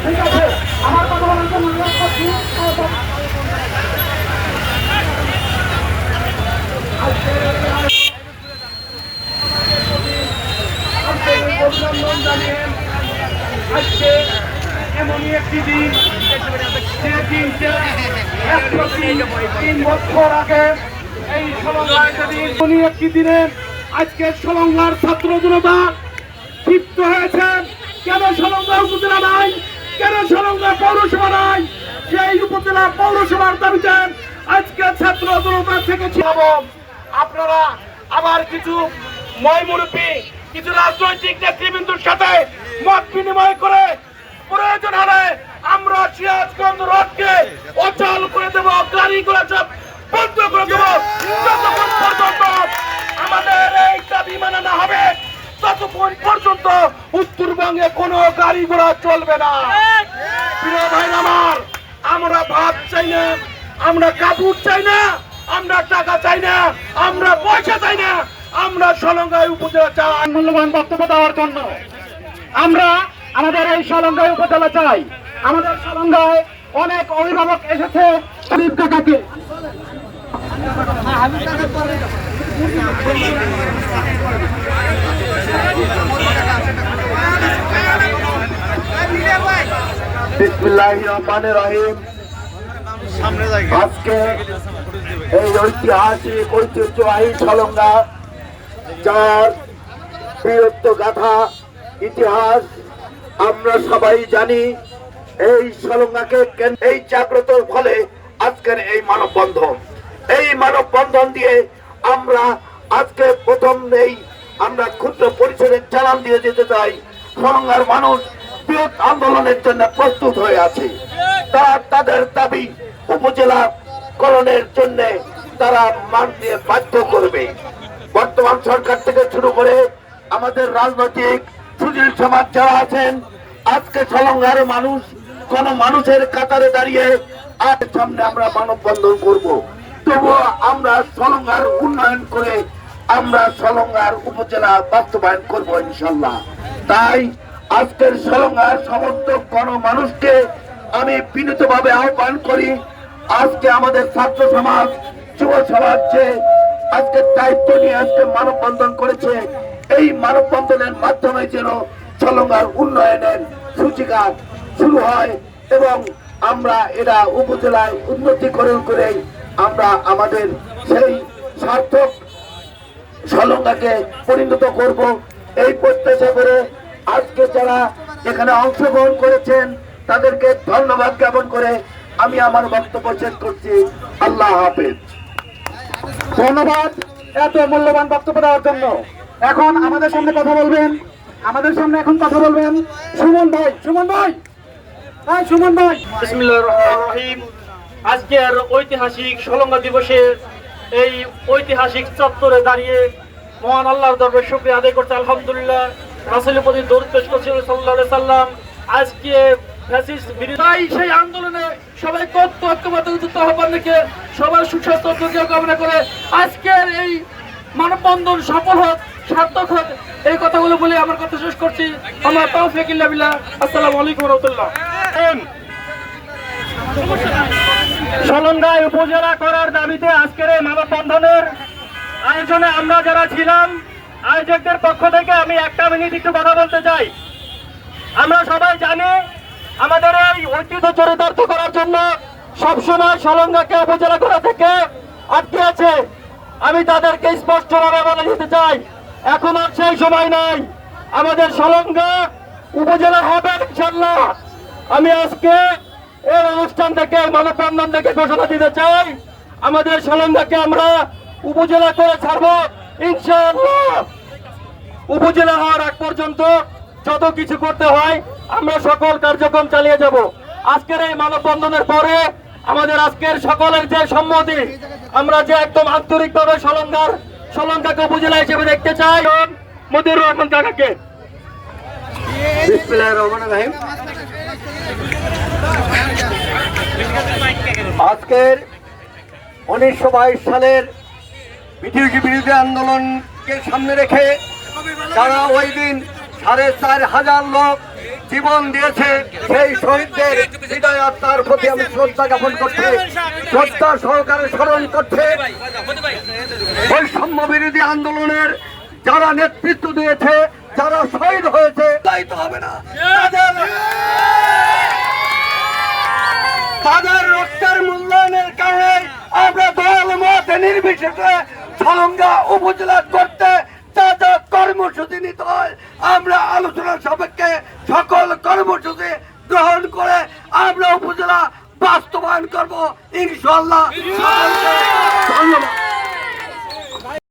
ঠিক আছে, আমার কথা বলার জন্য অনুরোধ করছি। অভিনন্দন জানিয়ে আজকে এমনই একটি দিন, যে দিনটা 103 বছর আগে এই সলঙ্গায় এমনই একটি দিনে আজকে সলঙ্গার ছাত্র জনতা ক্ষিপ্ত হয়েছেন। কেন সলঙ্গা উপজেলা নাই, কেন সলঙ্গা পৌরসভা নাই, সেই উপজেলা পৌরসভার দাবিতে আজকে ছাত্র জনতা থেকে ছিল। আপনারা আবার কিছু ময়মুরব্বী, কিছু রাজনৈতিক নেতৃবৃন্দুর সাথে মত বিনিময় করে প্রয়োজন হলে আমরা সিরাজগঞ্জ রোডকে অচল করে দেব, গাড়িগুলো সব বন্ধ করে দেব। যতক্ষণ পর্যন্ত আমাদের এই দাবি মানা না হবে, ততক্ষণ পর্যন্ত উত্তরবঙ্গে কোনো গাড়ি ঘোড়া চলবে না। প্রিয় ভাই আমার, আমরা ভাত চাই না, আমরা কাপড় চাই না, আমরা টাকা চাই না, আমরা পয়সা চাই না, আমরা সলঙ্গায় উপজেলা চাই। মূল্যবান বক্তব্য দেওয়ার জন্য আমরা আমাদের এই সলঙ্গায় উপজেলা চাই। আমাদের সলঙ্গায় অনেক অভিভাবক এসেছে। শরীফ কাকাকে বিসমিল্লাহির রহমানির রহিম। আজকে এই ঐতিহাসিক ঐতিহ্যবাহী সলঙ্গা, যার বীরত্ব গাথা ইতিহাস আমরা সবাই জানি, এই সলঙ্গাকে এই জাগ্রত ফলে আজকের এই মানববন্ধন, এই মানববন্ধন দিয়ে আমরা আজকে প্রথম আমরা ক্ষুদ্র পরিসরের চালান দিয়ে যেতে চাই। সলঙ্গার মানুষ বৃহৎ আন্দোলনের জন্য প্রস্তুত হয়ে আছে। তারা তাদের দাবি উপজেলা করণের জন্য তারা মানতে বাধ্য করবে। বর্তমান সরকার থেকে শুরু করে আমাদের রাজনৈতিক সুশীল সমাজ যারা আছেন, আজকে সলঙ্গার মানুষ কোন মানুষের কাতারে দাঁড়িয়ে আর সামনে আমরা মানববন্ধন করব। তবুও আমরা সলঙ্গার উন্নয়ন করে আমরা সলঙ্গার উপজেলা বাস্তবায়ন করব ইনশাল্লাহ। তাই আজকের সলঙ্গার সমর্থক কোন মানুষকে আমি বিনীতভাবে আহ্বান করি, আজকে আমাদের ছাত্র সমাজ, যুব সমাজ যে আজকে দায়িত্ব নিয়ে আজকে মানববন্ধন করেছে, এই মানববন্ধনের মাধ্যমে যেন সলঙ্গার উন্নয়নের সূচিকা শুরু হয় এবং আমরা এটা উপজেলায় উন্নতিকরণ করে আমরা আমাদের সেই সার্থক সলঙ্গাকে পরিণত করব, এই প্রত্যাশা করে আজকে যারা এখানে অংশগ্রহণ করেছেন তাদেরকে ধন্যবাদ জ্ঞাপন করে আমি আমার বক্তব্য শেষ করছি। আল্লাহ হাফেজ। ধন্যবাদ এত মূল্যবান বক্তব্য দেওয়ার জন্য। এখন আমাদের সামনে কথা বলবেন, সুমন ভাই। সুমন ভাই। বিসমিল্লাহির রহমানির রহিম। আজকের ঐতিহাসিক সলঙ্গা দিবসের এই ঐতিহাসিক চত্বরে দাঁড়িয়ে মহান আল্লাহর দরবারে শুকরিয়া আদায় করতে আলহামদুলিল্লাহ, রাসূলের প্রতি দরুদ পেশ করছি সাল্লাল্লাহু আলাইহি সাল্লাম। আজকে ফ্যাসিস্ট বিরোধী সেই আন্দোলনে সবাই ঐক্যবদ্ধ আহ্বান রেখে সবার সুস্বাস্থ্য কামনা করে আজকের এই মানববন্ধন সফল হোক, সার্থক হোক, এই কথাগুলো বলে আমার কথা শেষ করছি। আমার তাওফীক ইল্লা বিল্লাহ। আসসালামু আলাইকুম ওয়া রাহমাতুল্লাহ। সলঙ্গায় উপজেলা করার দাবিতে আজকের এই মানববন্ধনের আয়োজনে আমরা যারা ছিলাম, আয়োজকদের পক্ষ থেকে আমি একটা মিনিট একটু কথা বলতে চাই। আমরা সবাই জানি আমাদের এই ঐতিহ্য চরিতার্থ করার জন্য সবসময় সলঙ্গাকে উপজেলা করা থেকে আটকে আছে। আমি তাদেরকে স্পষ্টভাবে বলে দিতে চাই, এখন আর সেই সময় নাই। আমাদের সলঙ্গা উপজেলা হবে ইনশাআল্লাহ। আমি আজকে এই অনুষ্ঠান থেকে, মানববন্ধন থেকে ঘোষণা দিতে চাই, আমাদের সলঙ্গাকে আমরা উপজেলা করে ছাড়বো ইনশাআল্লাহ। উপজেলা হওয়ার আগ পর্যন্ত যত কিছু করতে হয় আমরা সকল কার্যক্রম চালিয়ে যাব। আজকের এই মানববন্ধনের পরে আমাদের আজকের সকলের যে সম্মতি, আমরা যে একদম আন্তরিকভাবে সলঙ্গাকে উপজেলা হিসেবে দেখতে চাই, মতিউর রহমান কাকাকে। বিসমিল্লাহির রহমানির রহিম। আজকের 1922 সালের বিরোধী আন্দোলনকে সামনে রেখে যারা ওই দিন 4,500 লোক জীবন দিয়েছে সেই শহীদদের হৃদয় আত্মার প্রতি আমি শ্রদ্ধা জ্ঞাপন করছি, শ্রদ্ধা সহকারে স্মরণ করছে বৈষম্য বিরোধী আন্দোলনের যারা নেতৃত্ব দিয়েছে, যারা শহীদ হয়েছে, দায়িত্ব হবে না তাদের রক্তের মূল্যায়নের কারণে আমরা দল মত নির্বিশেষে ছলঙ্গা উপজেলা করতে যা যা কর্মসূচি নিতে হয় আমরা আলোচনা সাপেক্ষে সকল কর্মসূচি গ্রহণ করে আমরা উপজেলা বাস্তবায়ন করব ইনশাআল্লাহ। ধন্যবাদ।